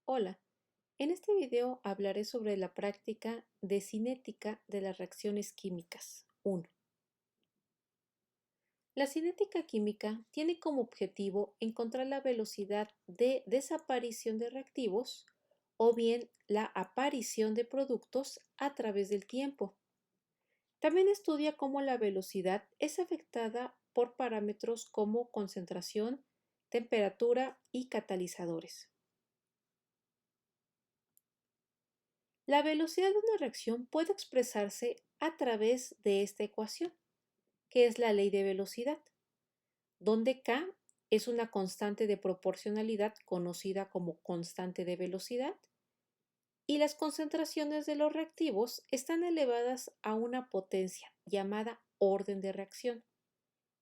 Hola, en este video hablaré sobre la práctica de cinética de las reacciones químicas. 1. La cinética química tiene como objetivo encontrar la velocidad de desaparición de reactivos o bien la aparición de productos a través del tiempo. También estudia cómo la velocidad es afectada por parámetros como concentración, temperatura y catalizadores. La velocidad de una reacción puede expresarse a través de esta ecuación, que es la ley de velocidad, donde K es una constante de proporcionalidad conocida como constante de velocidad y las concentraciones de los reactivos están elevadas a una potencia llamada orden de reacción.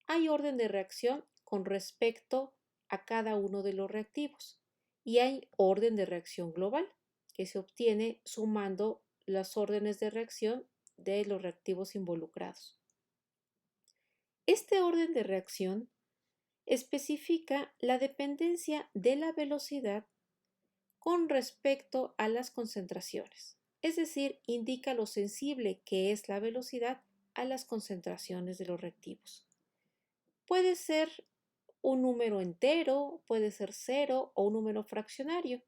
Hay orden de reacción con respecto a cada uno de los reactivos y hay orden de reacción global, que se obtiene sumando las órdenes de reacción de los reactivos involucrados. Este orden de reacción especifica la dependencia de la velocidad con respecto a las concentraciones, es decir, indica lo sensible que es la velocidad a las concentraciones de los reactivos. Puede ser un número entero, puede ser cero o un número fraccionario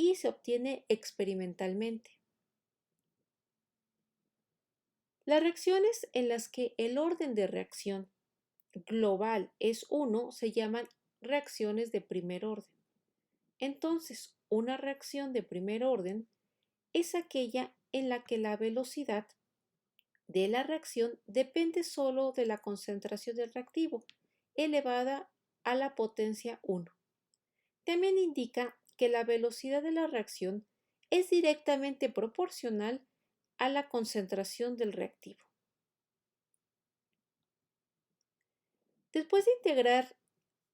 y se obtiene experimentalmente. Las reacciones en las que el orden de reacción global es 1 se llaman reacciones de primer orden. Entonces, una reacción de primer orden es aquella en la que la velocidad de la reacción depende solo de la concentración del reactivo, elevada a la potencia 1. También indica que la velocidad de la reacción es directamente proporcional a la concentración del reactivo. Después de integrar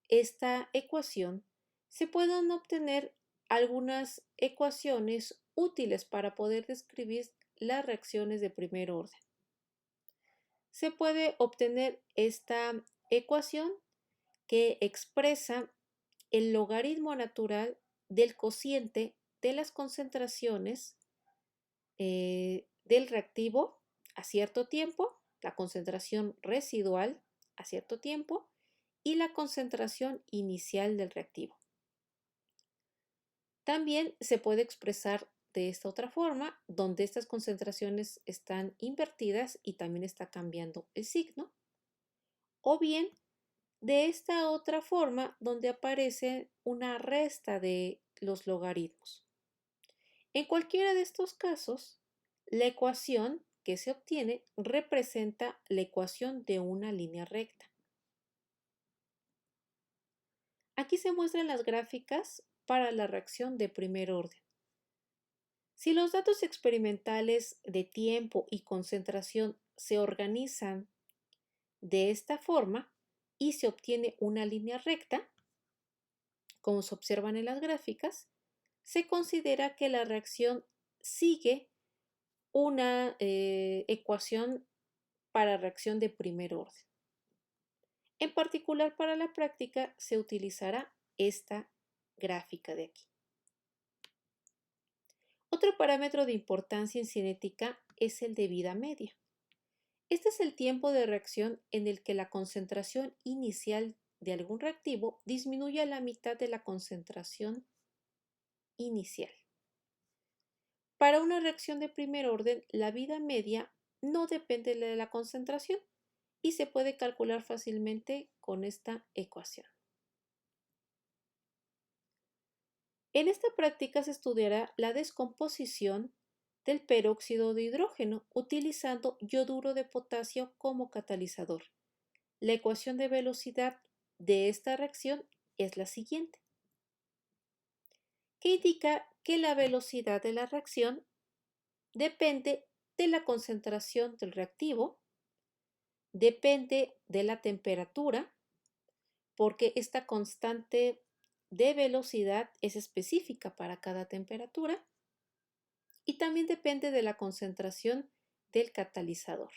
esta ecuación, se pueden obtener algunas ecuaciones útiles para poder describir las reacciones de primer orden. Se puede obtener esta ecuación que expresa el logaritmo natural del cociente de las concentraciones del reactivo a cierto tiempo, la concentración residual a cierto tiempo y la concentración inicial del reactivo. También se puede expresar de esta otra forma, donde estas concentraciones están invertidas y también está cambiando el signo, o bien de esta otra forma, donde aparece una resta de los logaritmos. En cualquiera de estos casos, la ecuación que se obtiene representa la ecuación de una línea recta. Aquí se muestran las gráficas para la reacción de primer orden. Si los datos experimentales de tiempo y concentración se organizan de esta forma y se obtiene una línea recta, como se observan en las gráficas, se considera que la reacción sigue una ecuación para reacción de primer orden. En particular, para la práctica se utilizará esta gráfica de aquí. Otro parámetro de importancia en cinética es el de vida media. Este es el tiempo de reacción en el que la concentración inicial de algún reactivo disminuye a la mitad de la concentración inicial. Para una reacción de primer orden, la vida media no depende de la concentración y se puede calcular fácilmente con esta ecuación. En esta práctica se estudiará la descomposición del peróxido de hidrógeno utilizando yoduro de potasio como catalizador. La ecuación de velocidad de esta reacción es la siguiente, que indica que la velocidad de la reacción depende de la concentración del reactivo, depende de la temperatura, porque esta constante de velocidad es específica para cada temperatura, y también depende de la concentración del catalizador.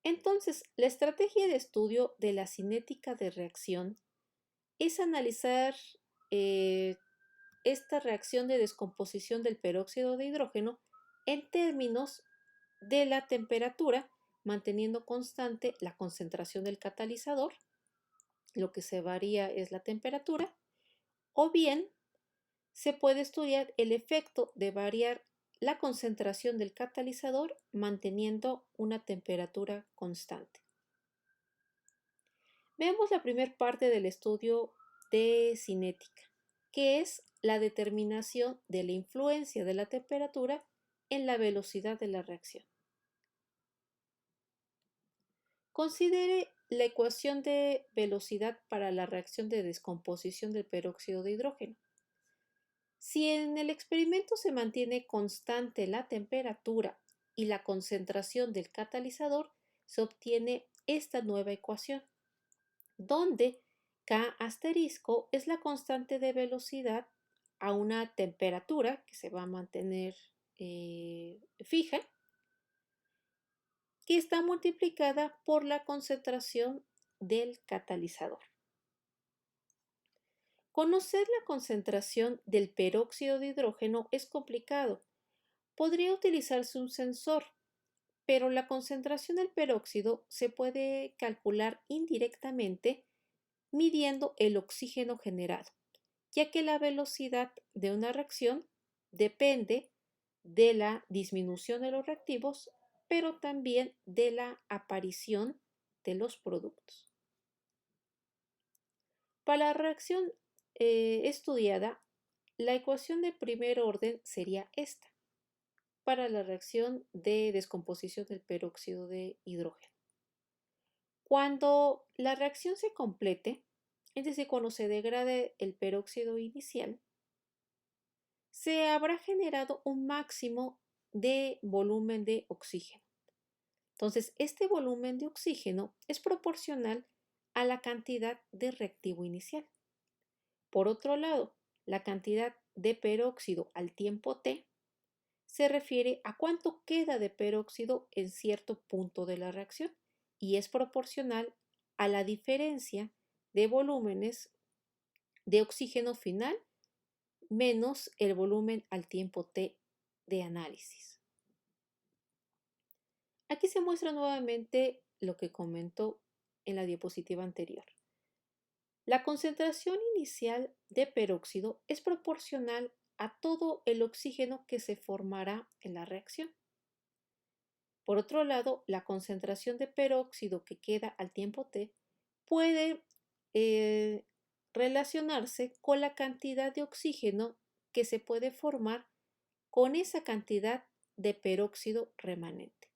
Entonces, la estrategia de estudio de la cinética de reacción es analizar eh, esta reacción de descomposición del peróxido de hidrógeno en términos de la temperatura, manteniendo constante la concentración del catalizador, lo que se varía es la temperatura, o bien se puede estudiar el efecto de variar la concentración del catalizador manteniendo una temperatura constante. Veamos la primera parte del estudio de cinética, que es la determinación de la influencia de la temperatura en la velocidad de la reacción. Considere la ecuación de velocidad para la reacción de descomposición del peróxido de hidrógeno. Si en el experimento se mantiene constante la temperatura y la concentración del catalizador, se obtiene esta nueva ecuación, donde K asterisco es la constante de velocidad a una temperatura que se va a mantener fija, que está multiplicada por la concentración del catalizador. Conocer la concentración del peróxido de hidrógeno es complicado. Podría utilizarse un sensor, pero la concentración del peróxido se puede calcular indirectamente midiendo el oxígeno generado, ya que la velocidad de una reacción depende de la disminución de los reactivos, pero también de la aparición de los productos. Para la reacción estudiada, la ecuación de primer orden sería esta, para la reacción de descomposición del peróxido de hidrógeno. Cuando la reacción se complete, es decir, cuando se degrade el peróxido inicial, se habrá generado un máximo de volumen de oxígeno. Entonces, este volumen de oxígeno es proporcional a la cantidad de reactivo inicial. Por otro lado, la cantidad de peróxido al tiempo t se refiere a cuánto queda de peróxido en cierto punto de la reacción y es proporcional a la diferencia de volúmenes de oxígeno final menos el volumen al tiempo t de análisis. Aquí se muestra nuevamente lo que comentó en la diapositiva anterior. La concentración inicial de peróxido es proporcional a todo el oxígeno que se formará en la reacción. Por otro lado, la concentración de peróxido que queda al tiempo t puede relacionarse con la cantidad de oxígeno que se puede formar con esa cantidad de peróxido remanente.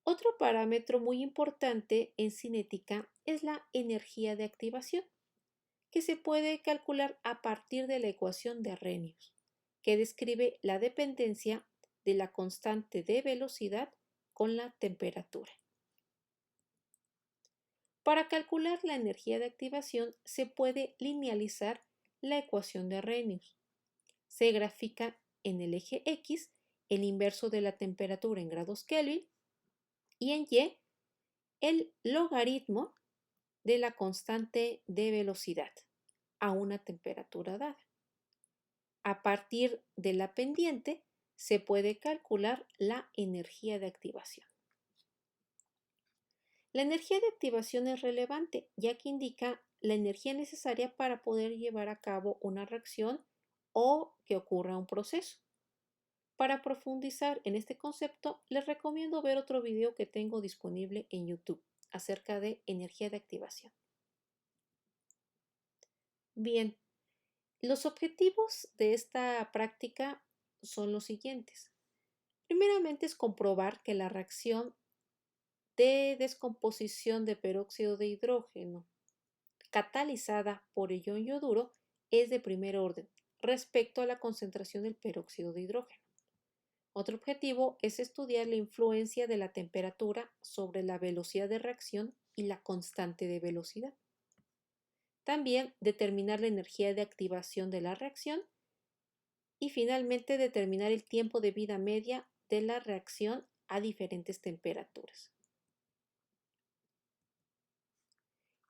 Otro parámetro muy importante en cinética es la energía de activación, que se puede calcular a partir de la ecuación de Arrhenius, que describe la dependencia de la constante de velocidad con la temperatura. Para calcular la energía de activación se puede linealizar la ecuación de Arrhenius. Se grafica en el eje X el inverso de la temperatura en grados Kelvin y en Y el logaritmo de la constante de velocidad a una temperatura dada. A partir de la pendiente se puede calcular la energía de activación. La energía de activación es relevante ya que indica la energía necesaria para poder llevar a cabo una reacción o que ocurra un proceso. Para profundizar en este concepto, les recomiendo ver otro video que tengo disponible en YouTube acerca de energía de activación. Bien, los objetivos de esta práctica son los siguientes. Primeramente es comprobar que la reacción de descomposición de peróxido de hidrógeno catalizada por el ion yoduro es de primer orden respecto a la concentración del peróxido de hidrógeno. Otro objetivo es estudiar la influencia de la temperatura sobre la velocidad de reacción y la constante de velocidad. También determinar la energía de activación de la reacción y finalmente determinar el tiempo de vida media de la reacción a diferentes temperaturas.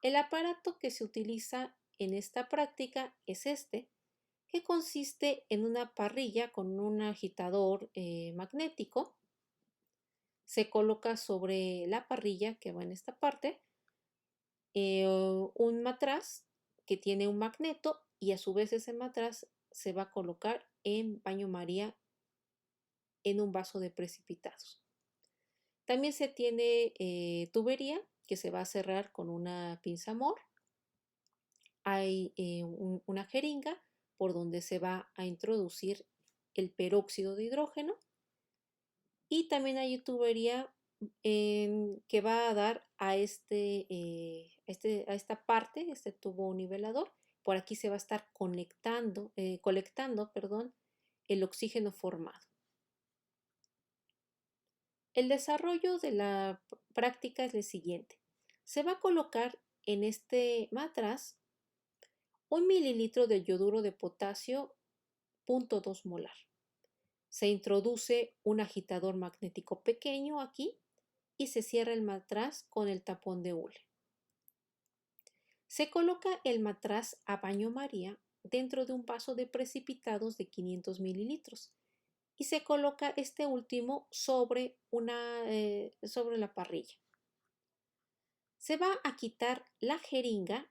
El aparato que se utiliza en esta práctica es este, que consiste en una parrilla con un agitador magnético. Se coloca sobre la parrilla que va en esta parte un matraz que tiene un magneto y a su vez ese matraz se va a colocar en baño María en un vaso de precipitados. También se tiene tubería que se va a cerrar con una pinza Mohr. Hay una jeringa por donde se va a introducir el peróxido de hidrógeno y también hay tubería que va a dar a esta parte, este tubo nivelador. Por aquí se va a estar colectando, perdón, el oxígeno formado. El desarrollo de la práctica es el siguiente. Se va a colocar en este matraz 1 mililitro de yoduro de potasio 0.2 molar. Se introduce un agitador magnético pequeño aquí y se cierra el matraz con el tapón de hule. Se coloca el matraz a baño María dentro de un vaso de precipitados de 500 mililitros y se coloca este último sobre la parrilla. Se va a quitar la jeringa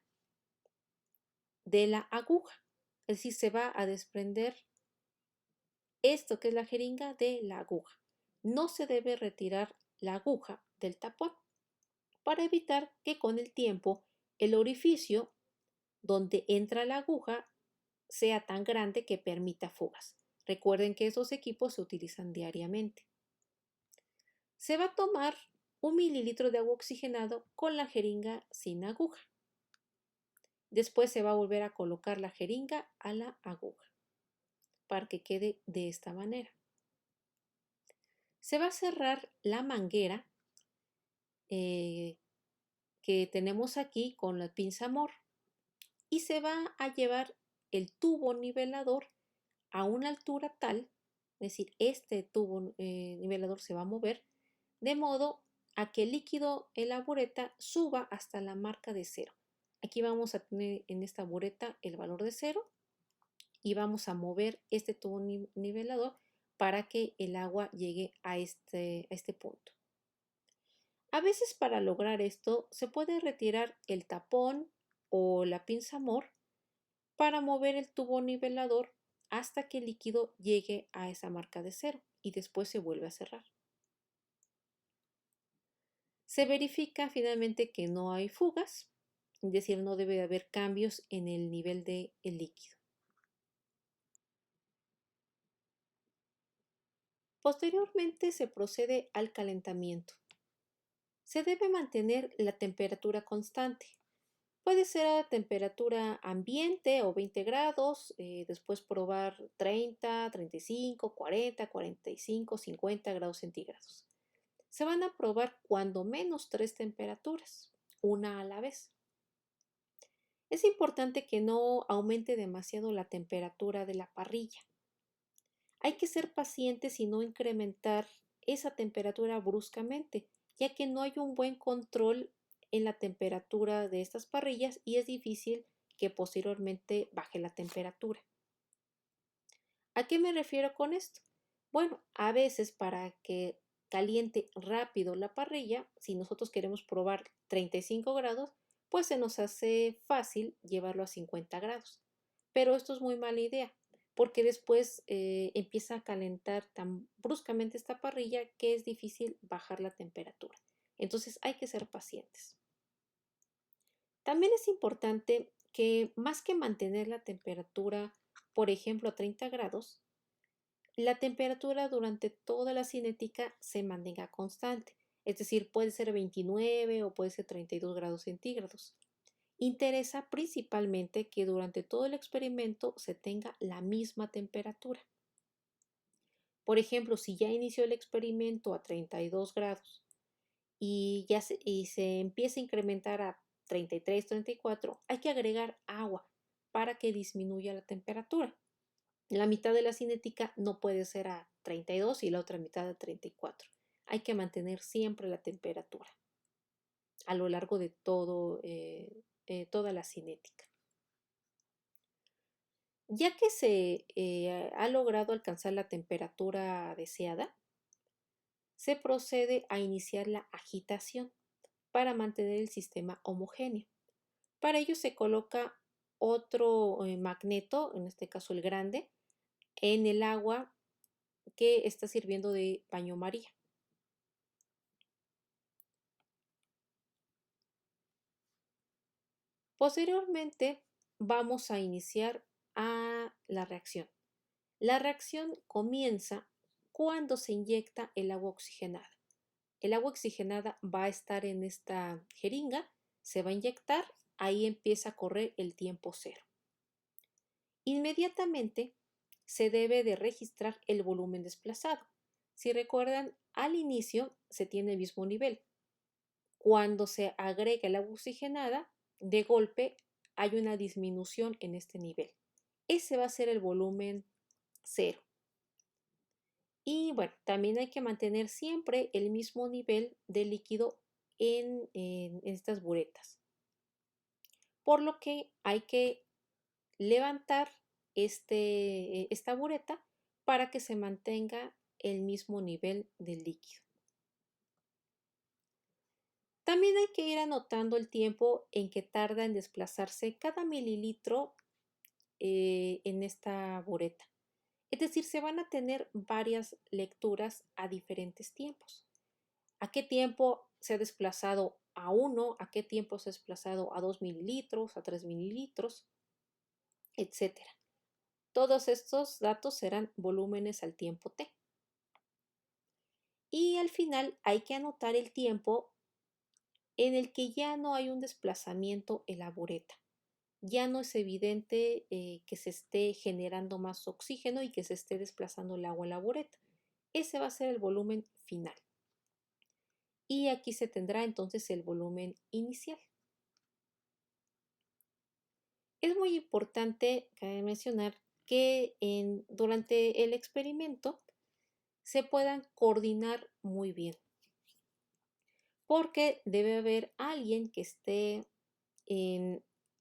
de la aguja, es decir, se va a desprender esto que es la jeringa de la aguja. No se debe retirar la aguja del tapón para evitar que con el tiempo el orificio donde entra la aguja sea tan grande que permita fugas. Recuerden que esos equipos se utilizan diariamente. Se va a tomar 1 mililitro de agua oxigenado con la jeringa sin aguja. Después se va a volver a colocar la jeringa a la aguja para que quede de esta manera. Se va a cerrar la manguera que tenemos aquí con la pinza Mohr y se va a llevar el tubo nivelador a una altura tal, es decir, este tubo nivelador se va a mover de modo a que el líquido en la bureta suba hasta la marca de 0. Aquí vamos a tener en esta bureta el valor de 0 y vamos a mover este tubo nivelador para que el agua llegue a este punto. A veces para lograr esto se puede retirar el tapón o la pinza Mohr para mover el tubo nivelador hasta que el líquido llegue a esa marca de 0 y después se vuelve a cerrar. Se verifica finalmente que no hay fugas, es decir, no debe de haber cambios en el nivel del líquido. Posteriormente se procede al calentamiento. Se debe mantener la temperatura constante. Puede ser a temperatura ambiente o 20 grados, después probar 30, 35, 40, 45, 50 grados centígrados. Se van a probar cuando menos 3 temperaturas, una a la vez. Es importante que no aumente demasiado la temperatura de la parrilla. Hay que ser pacientes y no incrementar esa temperatura bruscamente, ya que no hay un buen control en la temperatura de estas parrillas y es difícil que posteriormente baje la temperatura. ¿A qué me refiero con esto? Bueno, a veces para que caliente rápido la parrilla, si nosotros queremos probar 35 grados, pues se nos hace fácil llevarlo a 50 grados. Pero esto es muy mala idea, porque después empieza a calentar tan bruscamente esta parrilla que es difícil bajar la temperatura. Entonces hay que ser pacientes. También es importante que más que mantener la temperatura, por ejemplo, a 30 grados, la temperatura durante toda la cinética se mantenga constante. Es decir, puede ser 29 o puede ser 32 grados centígrados. Interesa principalmente que durante todo el experimento se tenga la misma temperatura. Por ejemplo, si ya inició el experimento a 32 grados y se empieza a incrementar a 33, 34, hay que agregar agua para que disminuya la temperatura. La mitad de la cinética no puede ser a 32 y la otra mitad a 34. Hay que mantener siempre la temperatura. a lo largo de toda la cinética. Ya que se ha logrado alcanzar la temperatura deseada, se procede a iniciar la agitación para mantener el sistema homogéneo. Para ello se coloca otro magneto, en este caso el grande, en el agua que está sirviendo de baño María. Posteriormente vamos a iniciar a la reacción. La reacción comienza cuando se inyecta el agua oxigenada. El agua oxigenada va a estar en esta jeringa, se va a inyectar, ahí empieza a correr el tiempo cero. Inmediatamente se debe de registrar el volumen desplazado. Si recuerdan, al inicio se tiene el mismo nivel. Cuando se agrega el agua oxigenada, de golpe hay una disminución en este nivel. Ese va a ser el volumen cero. Y bueno, también hay que mantener siempre el mismo nivel de líquido en estas buretas. Por lo que hay que levantar esta bureta para que se mantenga el mismo nivel del líquido. También hay que ir anotando el tiempo en que tarda en desplazarse cada mililitro en esta bureta. Es decir, se van a tener varias lecturas a diferentes tiempos. ¿A qué tiempo se ha desplazado a 1? ¿A qué tiempo se ha desplazado a 2 mililitros, a 3 mililitros, etcétera? Todos estos datos serán volúmenes al tiempo t. Y al final hay que anotar el tiempo en el que ya no hay un desplazamiento en la bureta. Ya no es evidente que se esté generando más oxígeno y que se esté desplazando el agua en la bureta. Ese va a ser el volumen final. Y aquí se tendrá entonces el volumen inicial. Es muy importante, cabe mencionar, que durante el experimento se puedan coordinar muy bien, porque debe haber alguien que esté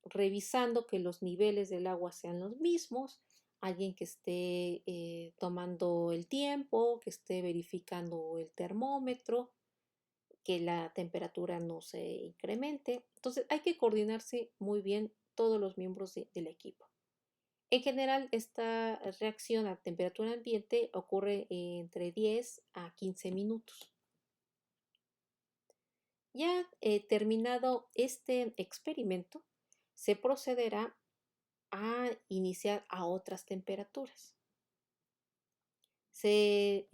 revisando que los niveles del agua sean los mismos, alguien que esté tomando el tiempo, que esté verificando el termómetro, que la temperatura no se incremente. Entonces hay que coordinarse muy bien todos los miembros del equipo. En general, esta reacción a temperatura ambiente ocurre entre 10 a 15 minutos. Ya terminado este experimento, se procederá a iniciar a otras temperaturas. Se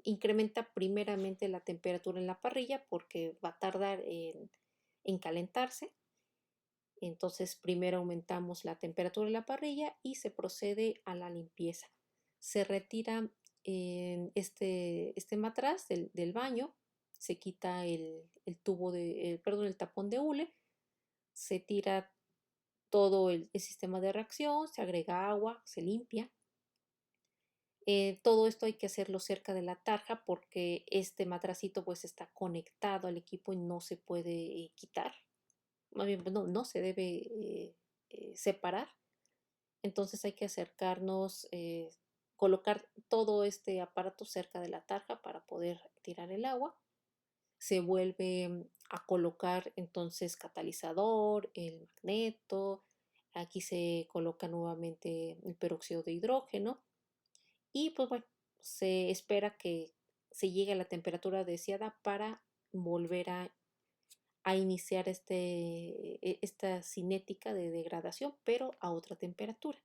incrementa primeramente la temperatura en la parrilla porque va a tardar en calentarse. Entonces primero aumentamos la temperatura de la parrilla y se procede a la limpieza. Se retira este matraz del baño, se quita el tapón de hule, se tira todo el sistema de reacción, se agrega agua, se limpia. Todo esto hay que hacerlo cerca de la tarja porque este matracito pues está conectado al equipo y no se puede quitar. Más bien, pues, no se debe separar. Entonces hay que acercarnos, colocar todo este aparato cerca de la tarja para poder tirar el agua. Se vuelve a colocar entonces catalizador, el magneto. Aquí se coloca nuevamente el peróxido de hidrógeno. Y pues bueno, se espera que se llegue a la temperatura deseada para volver a iniciar esta cinética de degradación, pero a otra temperatura.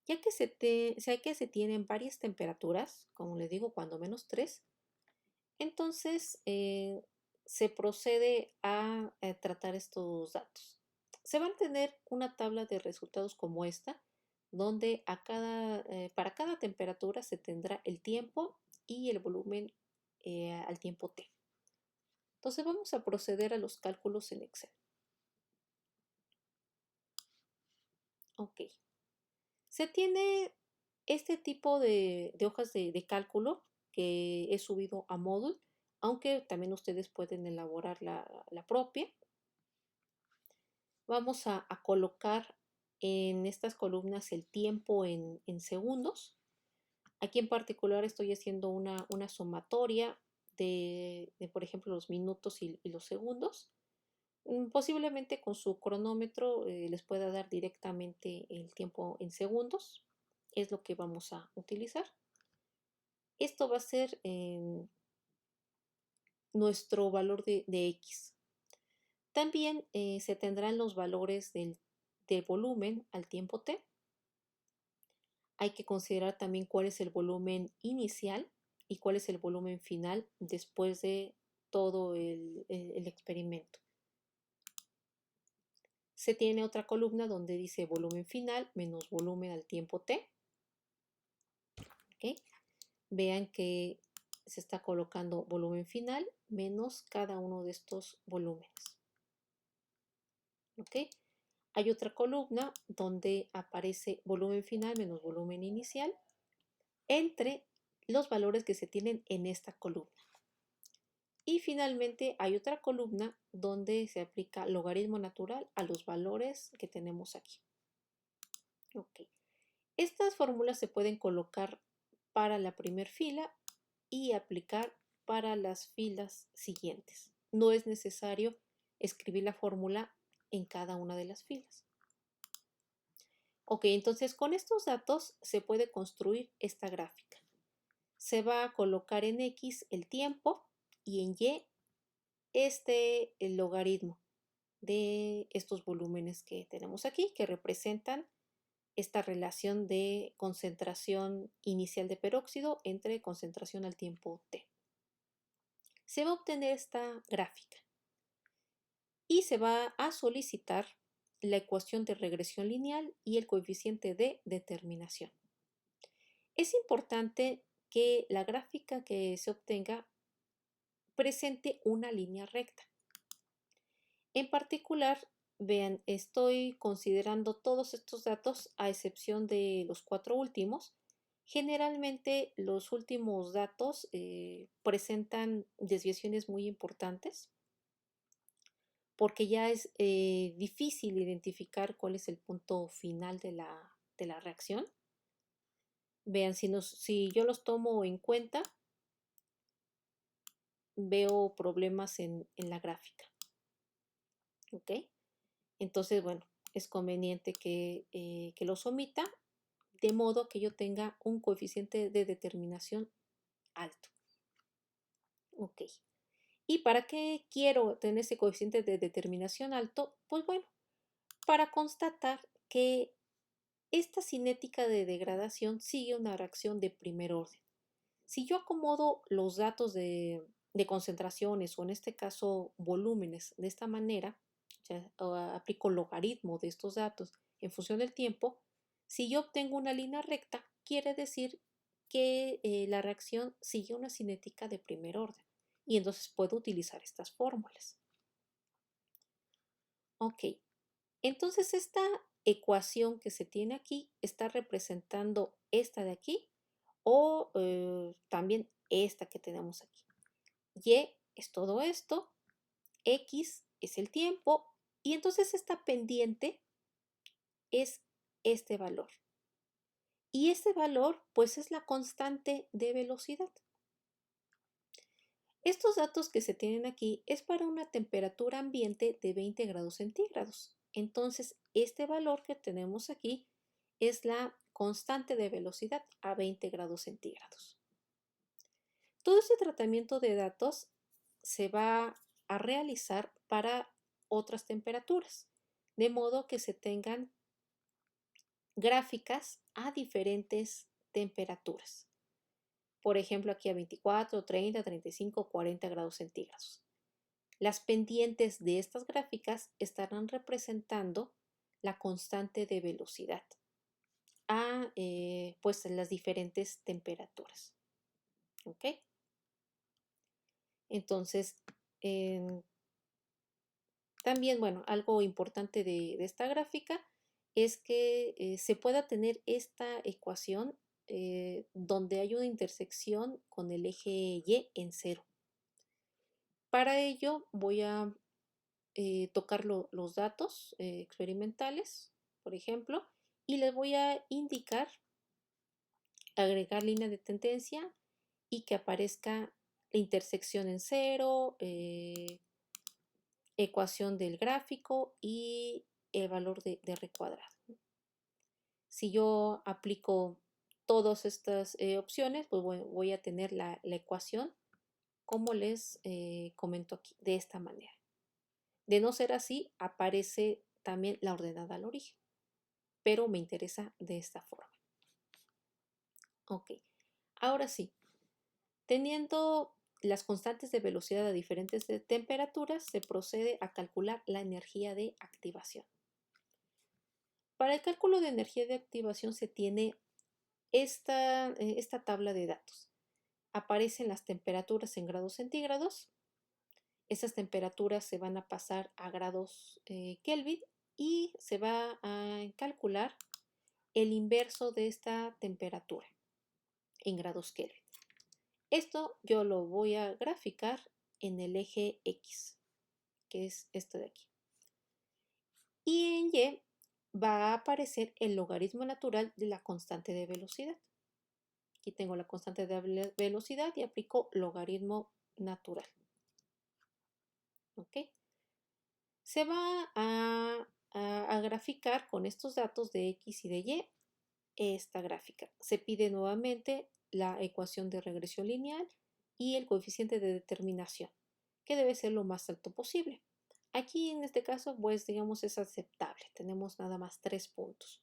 Ya que se tienen varias temperaturas, como les digo, cuando menos 3, entonces se procede a tratar estos datos. Se va a tener una tabla de resultados como esta, donde para cada temperatura se tendrá el tiempo y el volumen al tiempo t. Entonces vamos a proceder a los cálculos en Excel. Ok. Se tiene este tipo de hojas de cálculo que he subido a Moodle. aunque también ustedes pueden elaborar la propia. Vamos a colocar en estas columnas el tiempo en segundos. Aquí en particular estoy haciendo una sumatoria de, por ejemplo, los minutos y los segundos. Posiblemente con su cronómetro les pueda dar directamente el tiempo en segundos. Es lo que vamos a utilizar. Esto va a ser nuestro valor de X. También se tendrán los valores del volumen al tiempo t. Hay que considerar también cuál es el volumen inicial y cuál es el volumen final después de todo el experimento. Se tiene otra columna donde dice volumen final menos volumen al tiempo t. ¿Okay? Vean que se está colocando volumen final menos cada uno de estos volúmenes. ¿Ok? Hay otra columna donde aparece volumen final menos volumen inicial entre los valores que se tienen en esta columna. Y finalmente hay otra columna donde se aplica logaritmo natural a los valores que tenemos aquí. Ok. Estas fórmulas se pueden colocar para la primera fila y aplicar para las filas siguientes. No es necesario escribir la fórmula en cada una de las filas. Ok, entonces con estos datos se puede construir esta gráfica. Se va a colocar en X el tiempo y en Y el logaritmo de estos volúmenes que tenemos aquí, que representan esta relación de concentración inicial de peróxido entre concentración al tiempo t. Se va a obtener esta gráfica y se va a solicitar la ecuación de regresión lineal y el coeficiente de determinación. Es importante que la gráfica que se obtenga presente una línea recta. En particular, vean, estoy considerando todos estos datos a excepción de los 4 últimos. Generalmente los últimos datos presentan desviaciones muy importantes porque ya es difícil identificar cuál es el punto final de la reacción. Vean, si yo los tomo en cuenta, veo problemas en la gráfica. ¿Ok? Entonces, bueno, es conveniente que los omita de modo que yo tenga un coeficiente de determinación alto. Ok. ¿Y para qué quiero tener ese coeficiente de determinación alto? Pues bueno, para constatar que esta cinética de degradación sigue una reacción de primer orden. Si yo acomodo los datos de concentraciones o en este caso volúmenes de esta manera, aplico logaritmo de estos datos en función del tiempo, si yo obtengo una línea recta, quiere decir que la reacción sigue una cinética de primer orden y entonces puedo utilizar estas fórmulas. Ok, entonces esta ecuación que se tiene aquí está representando esta de aquí o también esta que tenemos aquí. Y es todo esto, X es el tiempo y entonces esta pendiente es este valor. Y este valor pues es la constante de velocidad. Estos datos que se tienen aquí es para una temperatura ambiente de 20 grados centígrados. Entonces este valor que tenemos aquí es la constante de velocidad a 20 grados centígrados. Todo este tratamiento de datos se va a realizar para otras temperaturas, de modo que se tengan gráficas a diferentes temperaturas. Por ejemplo, aquí a 24, 30, 35, 40 grados centígrados. Las pendientes de estas gráficas estarán representando la constante de velocidad a pues las diferentes temperaturas. ¿Ok? Entonces, también, bueno, algo importante de esta gráfica es que se pueda tener esta ecuación donde hay una intersección con el eje Y en cero. Para ello voy a tocar los datos experimentales, por ejemplo, y les voy a indicar, agregar línea de tendencia y que aparezca la intersección en cero, ecuación del gráfico y el valor de R cuadrado. Si yo aplico todas estas opciones, pues voy a tener la ecuación como les comento aquí, de esta manera. De no ser así, aparece también la ordenada al origen, pero me interesa de esta forma. Ok, ahora sí, teniendo las constantes de velocidad a diferentes temperaturas, se procede a calcular la energía de activación. Para el cálculo de energía de activación se tiene esta tabla de datos. Aparecen las temperaturas en grados centígrados. Esas temperaturas se van a pasar a grados Kelvin y se va a calcular el inverso de esta temperatura en grados Kelvin. Esto yo lo voy a graficar en el eje X, que es esto de aquí. Y en Y va a aparecer el logaritmo natural de la constante de velocidad. Aquí tengo la constante de velocidad y aplico logaritmo natural. ¿Ok? Se va a graficar con estos datos de X y de Y esta gráfica. Se pide nuevamente la ecuación de regresión lineal y el coeficiente de determinación, que debe ser lo más alto posible. Aquí en este caso, pues digamos es aceptable. Tenemos nada más 3 puntos.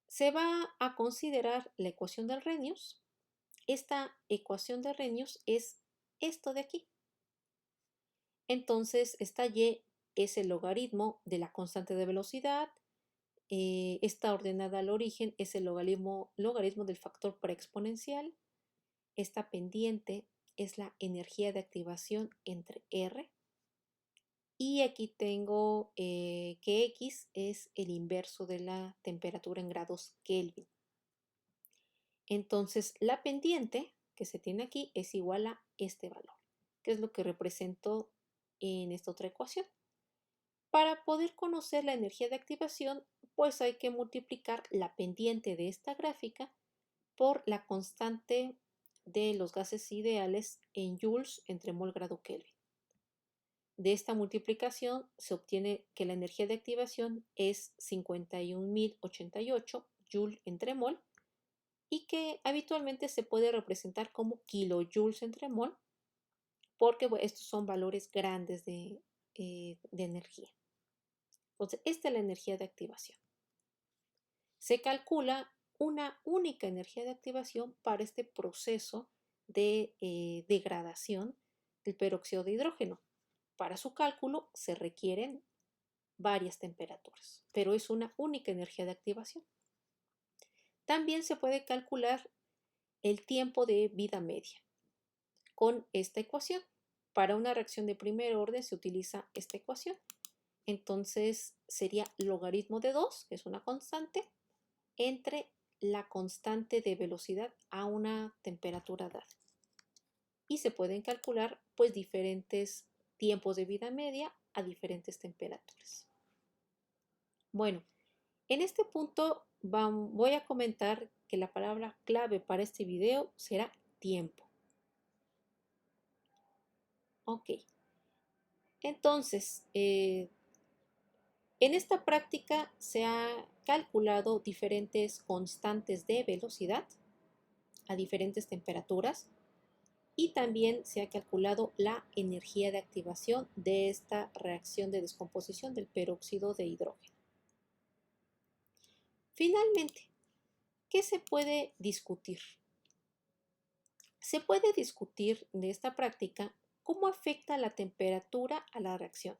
Se va a considerar la ecuación de Arrhenius. Esta ecuación de Arrhenius es esto de aquí. Entonces, esta Y es el logaritmo de la constante de velocidad. Esta ordenada al origen es el logaritmo del factor preexponencial. Esta pendiente es la energía de activación entre R. Y aquí tengo que X es el inverso de la temperatura en grados Kelvin. Entonces, la pendiente que se tiene aquí es igual a este valor, que es lo que represento en esta otra ecuación. Para poder conocer la energía de activación, pues hay que multiplicar la pendiente de esta gráfica por la constante de los gases ideales en joules entre mol grado Kelvin. De esta multiplicación se obtiene que la energía de activación es 51.088 joules entre mol y que habitualmente se puede representar como kilojoules entre mol porque estos son valores grandes de energía. Entonces, esta es la energía de activación. Se calcula una única energía de activación para este proceso de degradación del peróxido de hidrógeno. Para su cálculo se requieren varias temperaturas, pero es una única energía de activación. También se puede calcular el tiempo de vida media con esta ecuación. Para una reacción de primer orden se utiliza esta ecuación. Entonces sería logaritmo de 2, que es una constante, entre la constante de velocidad a una temperatura dada. Y se pueden calcular pues diferentes tiempos de vida media a diferentes temperaturas. Bueno, en este punto voy a comentar que la palabra clave para este video será tiempo. Ok, entonces, en esta práctica se ha calculado diferentes constantes de velocidad a diferentes temperaturas y también se ha calculado la energía de activación de esta reacción de descomposición del peróxido de hidrógeno. Finalmente, ¿qué se puede discutir? Se puede discutir de esta práctica cómo afecta la temperatura a la reacción,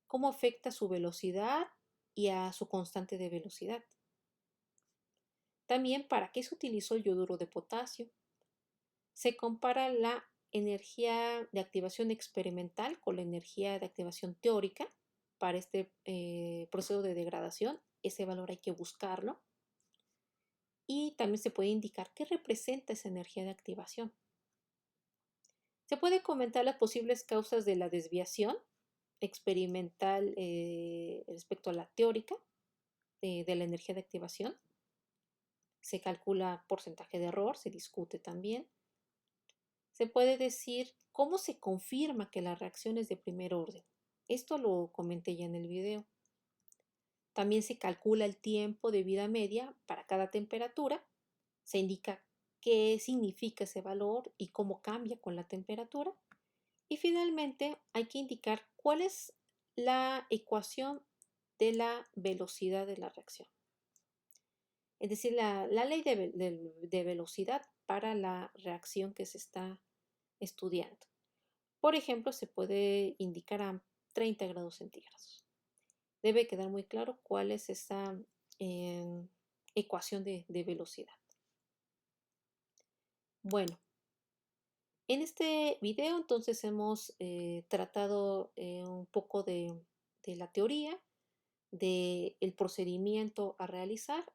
cómo afecta su velocidad y a su constante de velocidad. También para qué se utilizó el yoduro de potasio. Se compara la energía de activación experimental con la energía de activación teórica para este proceso de degradación. Ese valor hay que buscarlo. Y también se puede indicar qué representa esa energía de activación. Se puede comentar las posibles causas de la desviación experimental respecto a la teórica de la energía de activación. Se calcula porcentaje de error, se discute también. Se puede decir cómo se confirma que la reacción es de primer orden. Esto lo comenté ya en el video. También se calcula el tiempo de vida media para cada temperatura. Se indica qué significa ese valor y cómo cambia con la temperatura. Y finalmente hay que indicar cuál es la ecuación de la velocidad de la reacción. Es decir, la ley de velocidad para la reacción que se está estudiando. Por ejemplo, se puede indicar a 30 grados centígrados. Debe quedar muy claro cuál es esa ecuación de velocidad. Bueno, en este video entonces hemos tratado un poco de la teoría, del procedimiento a realizar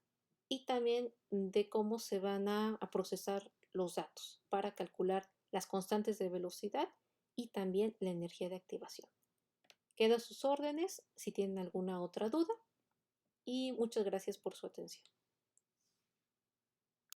y también de cómo se van a procesar los datos para calcular las constantes de velocidad y también la energía de activación. Quedo a sus órdenes si tienen alguna otra duda y muchas gracias por su atención.